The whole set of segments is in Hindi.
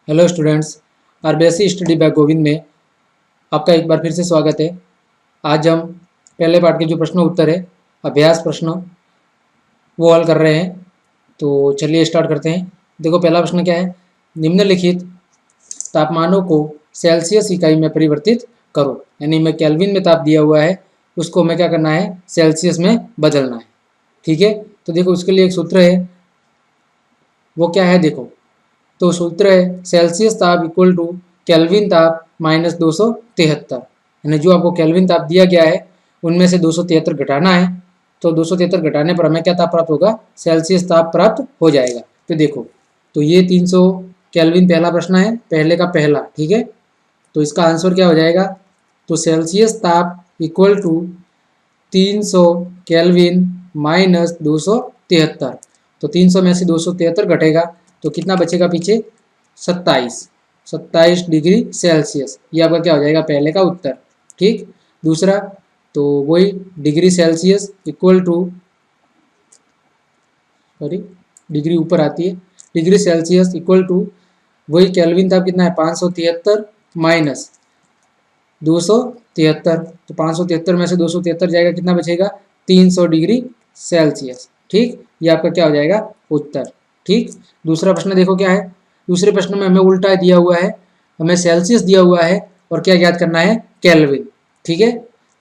Hello students, RBSC study bye Govind में आपका एक बार फिर से स्वागत है। आज हम पहले पार्ट के जो प्रश्न उत्तर है, अभ्यास प्रश्न, वो हल कर रहे हैं। तो चलिए स्टार्ट करते हैं। देखो पहला प्रश्न क्या है, निम्नलिखित तापमानों को सेल्सियस इकाई में परिवर्तित करो। यानी मैं केल्विन में ताप दिया हुआ है, उसको हमें क्या करना है, सेल्सियस में बदलना है। ठीक है, तो देखो उसके लिए एक सूत्र है, वो क्या है देखो। तो सूत्र है सेल्सियस ताप इक्वल टू केल्विन ताप माइनस 273। यानी जो आपको केल्विन ताप दिया गया है उनमें से 273 घटाना है। तो 273 घटाने पर हमें क्या ताप प्राप्त होगा, सेल्सियस ताप प्राप्त हो जाएगा। तो देखो, तो ये 300 केल्विन पहला प्रश्न है, पहले का पहला। ठीक है, तो इसका आंसर क्या हो जाएगा, तो सेल्सियस ताप इक्वल टू 300 केल्विन माइनस 273। तो 300 में से 273 घटेगा तो कितना बचेगा पीछे, 27 डिग्री सेल्सियस। ये आपका क्या हो जाएगा, पहले का उत्तर। ठीक, दूसरा तो वही degree Celsius equal to, sorry degree ऊपर आती है, डिग्री सेल्सियस इक्वल टू वही केल्विन ताप कितना है 573 माइनस 273। तो 573 में से 273 जाएगा, कितना बचेगा 300 डिग्री सेल्सियस। ठीक, ये आपका क्या हो जाएगा उत्तर। ठीक, दूसरा प्रश्न देखो क्या है। दूसरे प्रश्न में हमें उल्टा दिया हुआ है, हमें सेल्सियस दिया हुआ है और क्या ज्ञात करना है, केल्विन। ठीक है,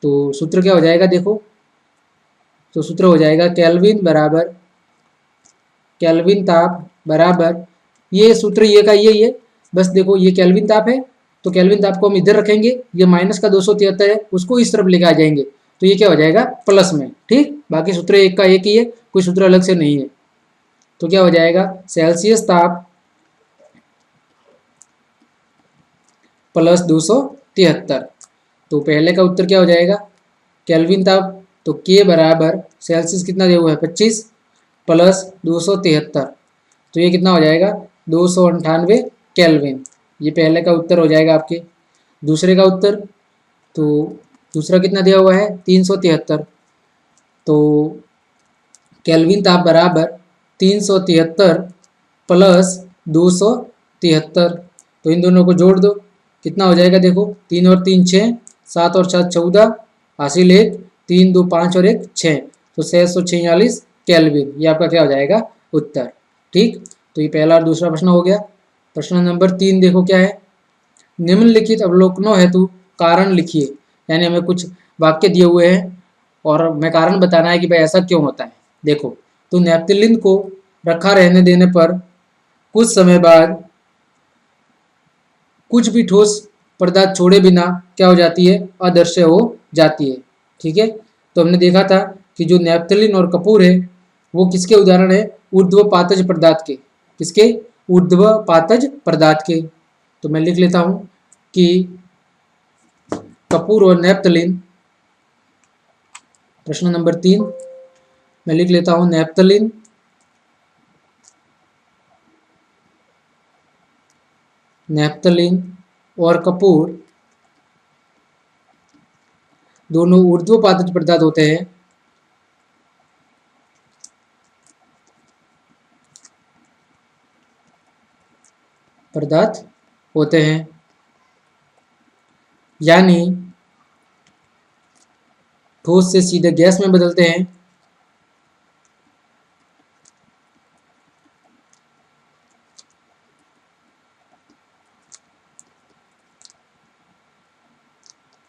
तो सूत्र क्या हो जाएगा देखो, तो सूत्र हो जाएगा केल्विन बराबर, केल्विन ताप बराबर, ये सूत्र ये का यही है। बस देखो ये केल्विन ताप है, तो केल्विन ताप को हम इधर रखेंगे, ये माइनस का 273 है उसको इस तरफ लेके आ जाएंगे, तो ये क्या हो जाएगा प्लस में। ठीक, बाकी सूत्र एक का एक ही है, कोई सूत्र अलग से नहीं है। तो क्या हो जाएगा, सेल्सियस ताप प्लस 273। तो पहले का उत्तर क्या हो जाएगा, केल्विन ताप, तो के बराबर सेल्सियस कितना दिया हुआ है 25 प्लस 273, तो ये कितना हो जाएगा 298 केल्विन। ये पहले का उत्तर हो जाएगा आपके। दूसरे का उत्तर, तो दूसरा कितना दिया हुआ है 373, तो केल्विन ताप बराबर 373 प्लस 273। तो इन दोनों को जोड़ दो, कितना हो जाएगा देखो, 3 और 3 6, 7 और 7 14, हासिल 1, 3 2 5 और 1 6, तो 646 केल्विन। ये आपका क्या हो जाएगा उत्तर। ठीक, तो ये पहला और दूसरा प्रश्न हो गया। प्रश्न नंबर 3 देखो क्या है, निम्नलिखित अवलोकनों हेतु कारण लिखिए। यानी हमें कुछ वाक्य दिए हुए हैं और हमें कारण बताना है कि भाई ऐसा क्यों होता है। देखो, तो नैप्थलीन को रखा रहने देने पर कुछ समय बाद कुछ भी ठोस पदार्थ छोड़े बिना क्या हो जाती है, अदृश्य हो जाती है। ठीक है, तो हमने देखा था कि जो नैप्थलीन और कपूर है वो किसके उदाहरण है, ऊर्ध्वपातज पदार्थ के। किसके, ऊर्ध्वपातज पदार्थ के। तो मैं लिख लेता हूं कि कपूर और नैप्थलीन, प्रश्न नंबर 3 मैं लिख लेता हूं, नैप्थलीन नैप्थलीन और कपूर दोनों ऊर्ध्वपातज पदार्थ होते हैं। पदार्थ होते हैं, यानी ठोस से सीधे गैस में बदलते हैं।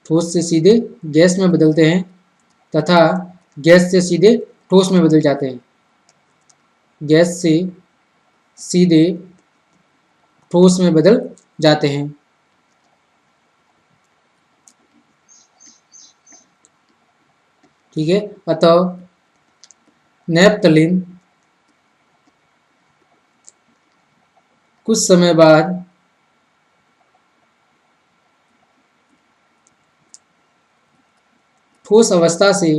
ठोस से सीधे गैस में बदलते हैं तथा गैस से सीधे ठोस में बदल जाते हैं। गैस से सीधे ठोस में बदल जाते हैं। ठीक है, अतः नैप्थलीन कुछ समय बाद ठोस अवस्था से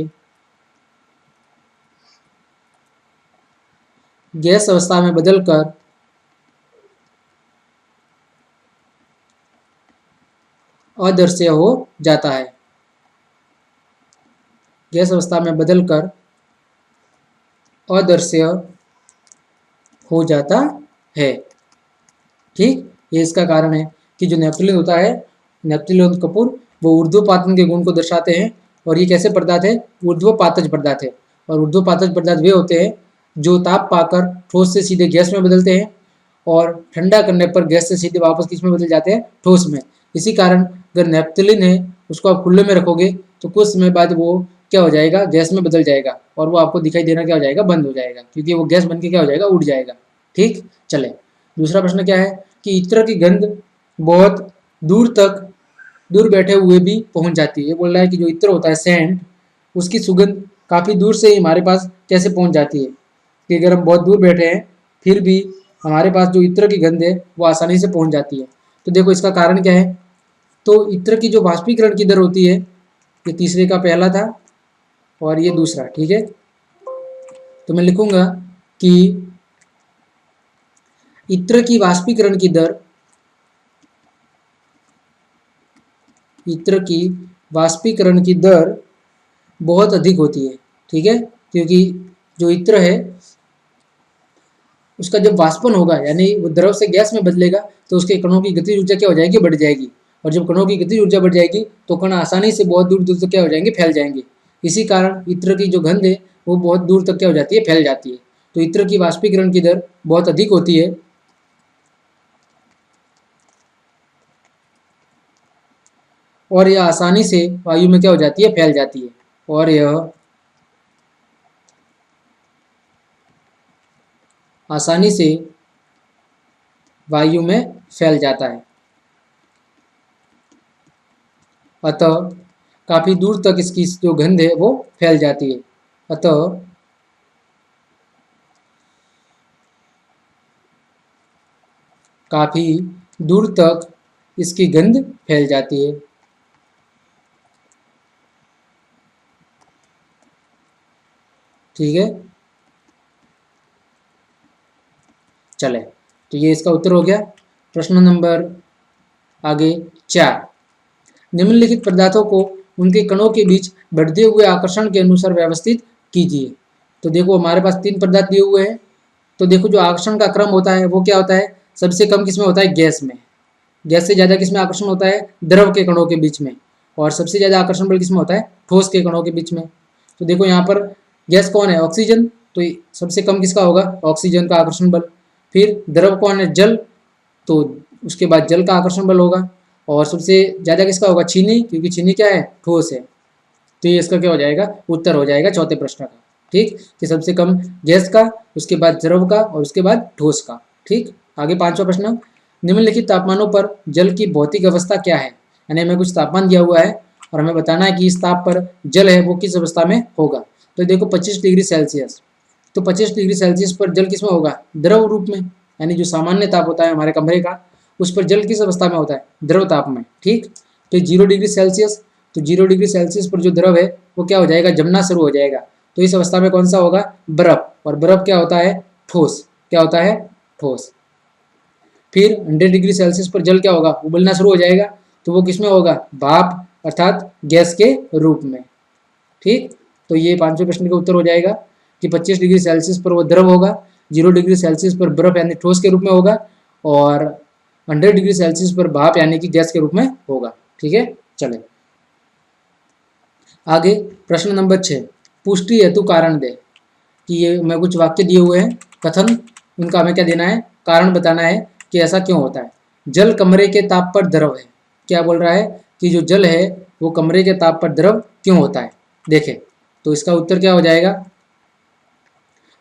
गैस अवस्था में बदलकर अदृश्य हो जाता है। गैस अवस्था में बदलकर अदृश्य हो जाता है। ठीक, ये इसका कारण है कि जो नेप्थलीन होता है, नेप्थलीन कपूर, वो ऊर्ध्वपातन के गुण को दर्शाते हैं। और ये कैसे पदार्थ है? ऊर्ध्वपातज पदार्थ है। और ऊर्ध्वपातज पदार्थ वे होते हैं जो ताप पाकर ठोस से सीधे गैस में बदलते हैं और ठंडा करने पर गैस से सीधे वापस किस में बदल जाते हैं? ठोस में। इसी कारण अगर नेप्थलीन है उसको आप खुले में रखोगे तो कुछ समय बाद वो क्या हो जाएगा? गैस में बदल जाएगा और वो आपको दिखाई देना क्या हो जाएगा? बंद हो जाएगा, क्योंकि वो गैस बन के क्या हो जाएगा? उड़ जाएगा। ठीक, चले दूसरा प्रश्न क्या है कि इत्र की गंध बहुत दूर बैठे हुए भी पहुंच जाती है। ये बोल रहा है कि जो इत्र होता है, सेंट, उसकी सुगंध काफी दूर से ही हमारे पास कैसे पहुंच जाती है कि अगर हम बहुत दूर बैठे हैं फिर भी हमारे पास जो इत्र की गंध है वो आसानी से पहुंच जाती है। तो देखो इसका कारण क्या है? तो इत्र की जो वाष्पीकरण की दर होती है, ये तीसरे का पहला था और ये दूसरा। ठीक है, तो मैं लिखूंगा कि इत्र की वाष्पीकरण की दर, इत्र की वाष्पीकरण की दर बहुत अधिक होती है। ठीक है, क्योंकि जो इत्र है उसका जब वाष्पन होगा यानी वो द्रव से गैस में बदलेगा तो उसके कणों की गतिज ऊर्जा क्या हो जाएगी? बढ़ जाएगी। और जब कणों की गतिज ऊर्जा बढ़ जाएगी तो कण आसानी से बहुत दूर दूर तक क्या हो जाएंगे? फैल जाएंगे। इसी कारण इत्र की जो गंध है वो बहुत दूर तक क्या हो जाती है? फैल जाती है। तो इत्र की वाष्पीकरण की दर बहुत अधिक होती है और यह आसानी से वायु में क्या हो जाती है? फैल जाती है। और यह आसानी से वायु में फैल जाता है। अतः काफी दूर तक इसकी जो गंध है वो फैल जाती है। अतः काफी दूर तक इसकी गंध फैल जाती है। ठीक है, चले तो ये इसका उत्तर हो गया। प्रश्न नंबर आगे 4, निम्नलिखित पदार्थों को उनके कणों के बीच बढ़ते हुए आकर्षण के अनुसार व्यवस्थित कीजिए। तो देखो हमारे पास 3 पदार्थ दिए हुए हैं। तो देखो जो आकर्षण का क्रम होता है वो क्या होता है? सबसे कम किसमें होता है? गैस में। गैस से ज़्यादा किसमें आकर्षण होता है? द्रव के कणों के बीच में। और सबसे ज़्यादा आकर्षण बल किसमें होता है? ठोस के कणों के बीच में। तो देखो यहाँ पर गैस कौन है? ऑक्सीजन। तो सबसे कम किसका होगा? ऑक्सीजन का आकर्षण बल। फिर द्रव कौन है? जल। तो उसके बाद जल का आकर्षण बल होगा। और सबसे ज़्यादा किसका होगा? चीनी, क्योंकि चीनी क्या है? ठोस है। तो ये इसका क्या हो जाएगा? उत्तर हो जाएगा चौथे प्रश्न का। ठीक, कि सबसे कम गैस का, उसके बाद द्रव का और उसके बाद ठोस का। ठीक, आगे 5वां प्रश्न, निम्नलिखित तापमानों पर जल की भौतिक अवस्था क्या है? यानी हमें कुछ तापमान दिया हुआ है और हमें बताना है कि इस ताप पर जल है वो किस अवस्था में होगा। तो देखो 25 डिग्री सेल्सियस। तो 25 डिग्री सेल्सियस पर जल किस में होगा? द्रव रूप में। यानी जो सामान्य ताप होता है हमारे कमरे का, उस पर जल किस अवस्था में होता है? द्रव ताप में। ठीक, तो 0 डिग्री सेल्सियस, तो 0 डिग्री सेल्सियस पर जो द्रव है वो क्या हो जाएगा? जमना शुरू हो जाएगा। तो इस अवस्था में कौन सा होगा? बर्फ। और बर्फ क्या होता है? ठोस। क्या होता है? ठोस। फिर 100 डिग्री सेल्सियस पर जल क्या होगा? उबलना शुरू हो जाएगा। तो वो किसमें होगा? भाप अर्थात गैस के रूप में। ठीक, तो ये 5वें प्रश्न का उत्तर हो जाएगा कि 25 डिग्री सेल्सियस पर वो द्रव होगा, 0 डिग्री सेल्सियस पर बर्फ यानी ठोस के रूप में होगा और 100 डिग्री सेल्सियस पर भाप यानी कि गैस के रूप में होगा। ठीक है, चले आगे। प्रश्न नंबर 6, पुष्टि हेतु कारण दे। कि ये मैं कुछ वाक्य दिए हुए हैं कथन, उनका हमें क्या देना है? कारण बताना है कि ऐसा क्यों होता है। जल कमरे के ताप पर द्रव है। क्या बोल रहा है कि जो जल है वो कमरे के ताप पर द्रव क्यों होता है? देखें तो इसका उत्तर क्या हो जाएगा?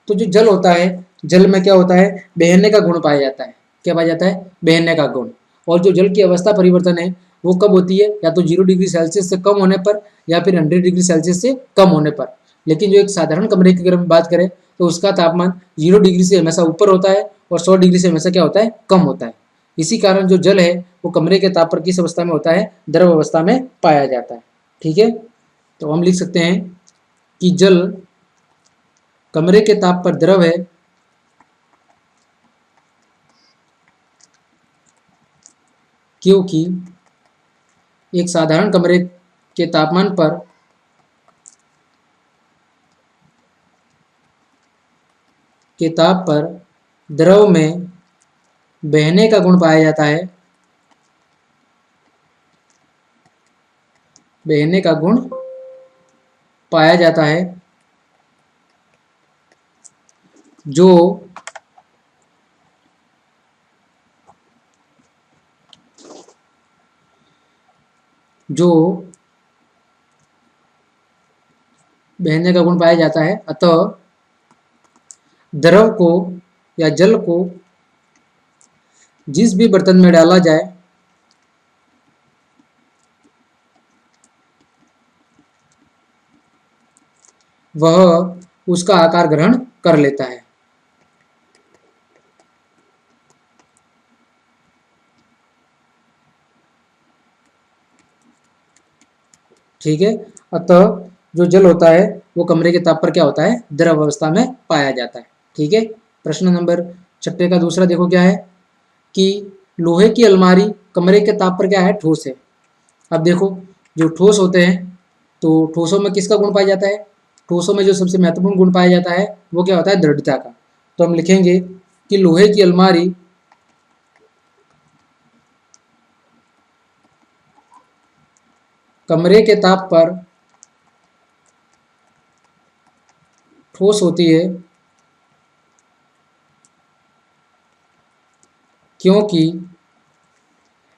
तो जो जल होता है, जल में क्या होता है? बहने का गुण पाया जाता है। क्या पाया जाता है? बहने का गुण। और जो जल की अवस्था परिवर्तन है वो कब होती है? या तो 0 डिग्री सेल्सियस से कम होने पर या फिर 100 डिग्री सेल्सियस से कम होने पर। लेकिन जो एक साधारण कमरे की अगर हम बात करें तो उसका तापमान 0 डिग्री से हमेशा ऊपर होता है और 100 डिग्री से हमेशा क्या होता है? कम होता है। इसी कारण जो जल है वो कमरे के ताप पर किस अवस्था में होता है? द्रव अवस्था में पाया जाता है। ठीक है, तो हम लिख सकते हैं कि जल कमरे के ताप पर द्रव है क्योंकि एक साधारण कमरे के तापमान पर द्रव में बहने का गुण पाया जाता है, बहने का गुण पाया जाता है जो जो बहने का गुण पाया जाता है, अतः द्रव को या जल को जिस भी बर्तन में डाला जाए वह उसका आकार ग्रहण कर लेता है। ठीक है, अतः जो जल होता है वो कमरे के ताप पर क्या होता है, द्रव अवस्था में पाया जाता है। ठीक है, प्रश्न नंबर 6 का दूसरा देखो क्या है कि लोहे की अलमारी कमरे के ताप पर क्या है, ठोस है। अब देखो जो ठोस होते हैं तो ठोसों में किसका गुण पाया जाता है, ठोसों में जो सबसे महत्वपूर्ण गुण पाया जाता है वो क्या होता है, दृढ़ता का। तो हम लिखेंगे कि लोहे की अलमारी कमरे के ताप पर ठोस होती है क्योंकि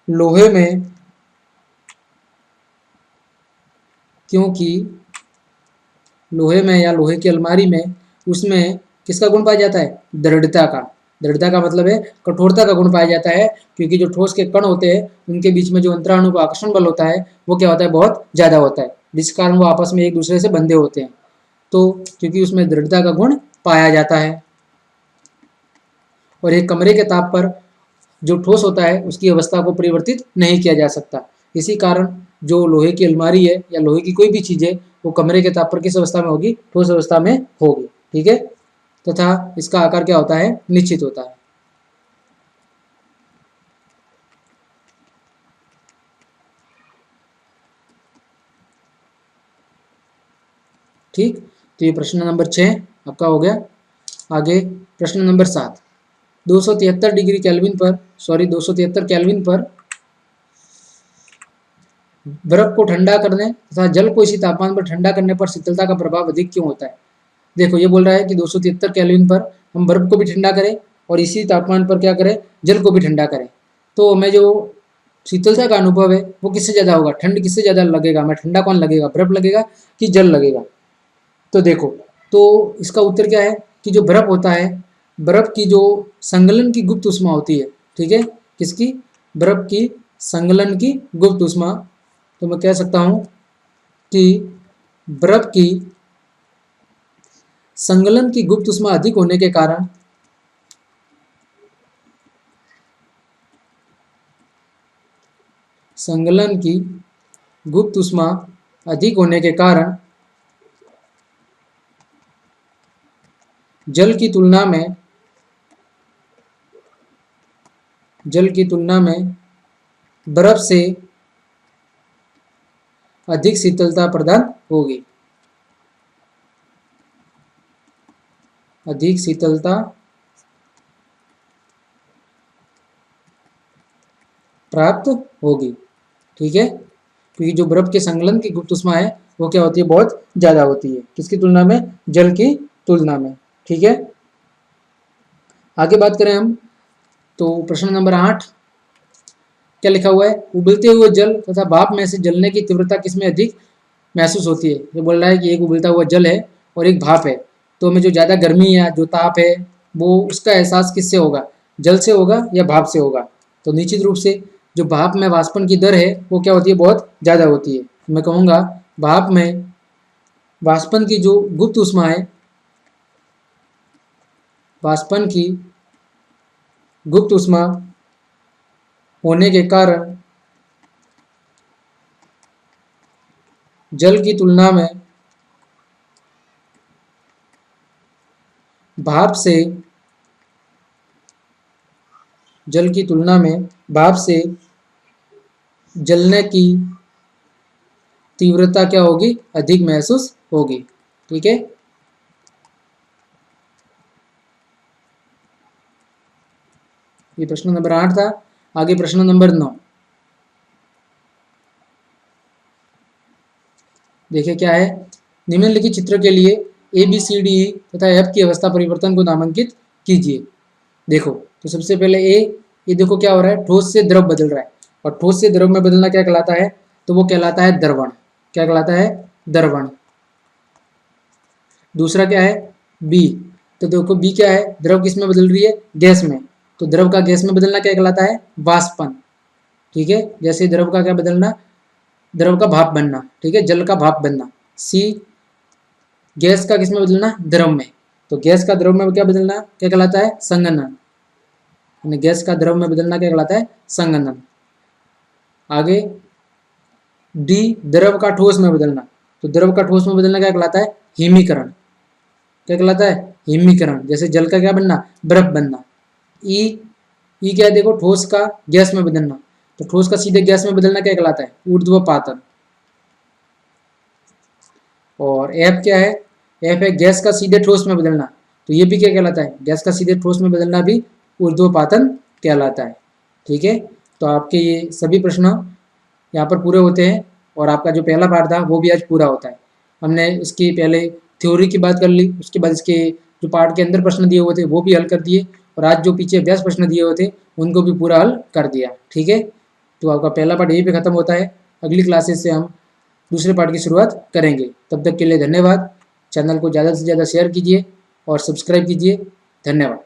लोहे में क्योंकि लोहे में या लोहे की अलमारी में उसमें किसका गुण पाया जाता है, दृढ़ता का। दृढ़ता का मतलब है कठोरता का गुण पाया जाता है, क्योंकि जो ठोस के कण होते हैं उनके बीच में जो अंतराणु का आकर्षण बल होता है वो क्या होता है, बहुत ज़्यादा होता है, जिस कारण वो आपस में एक दूसरे से बंधे होते हैं। तो क्योंकि उसमें दृढ़ता का गुण पाया जाता है और एक कमरे के ताप पर जो ठोस होता है उसकी अवस्था को परिवर्तित नहीं किया जा सकता। इसी कारण जो लोहे की अलमारी है या लोहे की कोई भी चीज़ है वो कमरे के ताप पर किस अवस्था में होगी, ठोस अवस्था में होगी। ठीक है, तथा इसका आकार क्या होता है, निश्चित होता है। ठीक, तो ये प्रश्न नंबर 6 आपका हो गया। आगे प्रश्न नंबर 7, 273 डिग्री केल्विन पर 273 केल्विन पर बर्फ को ठंडा करने तथा जल को इसी तापमान पर ठंडा करने पर शीतलता का प्रभाव अधिक क्यों होता है। देखो ये बोल रहा है कि 273 केल्विन पर हम बर्फ को भी ठंडा करें और इसी तापमान पर क्या करें, जल को भी ठंडा करें, तो हमें जो शीतलता का अनुभव है वो किससे ज़्यादा होगा, ठंड किससे ज़्यादा लगेगा, हमें ठंडा कौन लगेगा, बर्फ लगेगा कि जल लगेगा। तो देखो, तो इसका उत्तर क्या है कि जो बर्फ होता है, बर्फ की जो संगलन की गुप्त उष्मा होती है, ठीक है, किसकी, बर्फ की संगलन की गुप्त उष्मा, तो मैं कह सकता हूँ कि बर्फ की संगलन की गुप्त उष्मा अधिक होने के कारण संगलन की गुप्त उष्मा अधिक होने के कारण जल की तुलना में बर्फ से अधिक शीतलता प्रदान होगी, अधिक शीतलता प्राप्त होगी। ठीक है, क्योंकि जो बर्फ के संगलन की गुप्त उष्मा है वो क्या होती है, बहुत ज़्यादा होती है, किसकी तुलना में, जल की तुलना में। ठीक है, आगे बात करें हम तो प्रश्न नंबर 8 क्या लिखा हुआ है, उबलते हुए जल तथा भाप में से जलने की तीव्रता किसमें अधिक महसूस होती है। ये बोल रहा है कि एक उबलता हुआ जल है और एक भाप है, तो हमें जो ज़्यादा गर्मी है, जो ताप है, वो उसका एहसास किससे होगा, जल से होगा या भाप से होगा। तो निश्चित रूप से जो भाप में वाष्पन की दर है वो क्या होती है, बहुत ज़्यादा होती है। मैं कहूँगा भाप में वाष्पन की जो गुप्त उष्मा है, वाष्पन की गुप्त उष्मा होने के कारण जल की तुलना में भाप से जल की तुलना में भाप से जलने की तीव्रता क्या होगी, अधिक महसूस होगी। ठीक है, ये प्रश्न नंबर 8 था। आगे प्रश्न नंबर 9, देखिए क्या है। निम्नलिखित चित्र के लिए A B C D E तथा एफ की अवस्था परिवर्तन को नामांकित कीजिए। देखो तो सबसे पहले ये देखो क्या हो रहा है, ठोस से द्रव बदल रहा है, और ठोस से द्रव में बदलना क्या कहलाता है, तो वो कहलाता है द्रवण। क्या कहलाता है, द्रवण। दूसरा क्या है, बी, तो देखो बी क्या है, द्रव किस में बदल रही है, गैस में, तो द्रव का गैस में बदलना क्या कहलाता है, वाष्पन। ठीक है, जैसे द्रव का क्या बदलना, द्रव का भाप बनना, ठीक है, जल का भाप बनना। सी, गैस का किस में बदलना, द्रव में, तो गैस का द्रव में क्या बदलना क्या कहलाता है, संघनन। गैस का द्रव में बदलना क्या कहलाता है, संघनन। आगे डी, द्रव का ठोस में बदलना, तो द्रव का ठोस में बदलना क्या कहलाता है, हिमीकरण। क्या कहलाता है, हिमीकरण। जैसे जल का क्या बनना, बर्फ बनना। ई क्या है, देखो ठोस का गैस में बदलना, तो ठोस का सीधे गैस में बदलना क्या कहलाता है, ऊर्ध्वपातन। और एफ क्या है, एफ है गैस का सीधे ठोस में बदलना, तो ये भी क्या कहलाता है, गैस का सीधे ठोस में बदलना भी ऊर्ध्वपातन कहलाता है। ठीक है, तो आपके ये सभी प्रश्न यहाँ पर पूरे होते हैं, और आपका जो पहला पार्ट था वो भी आज पूरा होता है। हमने इसकी पहले थ्योरी की बात कर ली, उसके बाद इसके जो पार्ट के अंदर प्रश्न दिए हुए थे वो भी हल कर दिए, और आज जो पीछे अभ्यास प्रश्न दिए हुए थे उनको भी पूरा हल कर दिया। ठीक है, तो आपका पहला पार्ट यहीं पे खत्म होता है। अगली क्लासेस से हम दूसरे पार्ट की शुरुआत करेंगे। तब तक के लिए धन्यवाद। चैनल को ज़्यादा से ज़्यादा शेयर कीजिए और सब्सक्राइब कीजिए। धन्यवाद।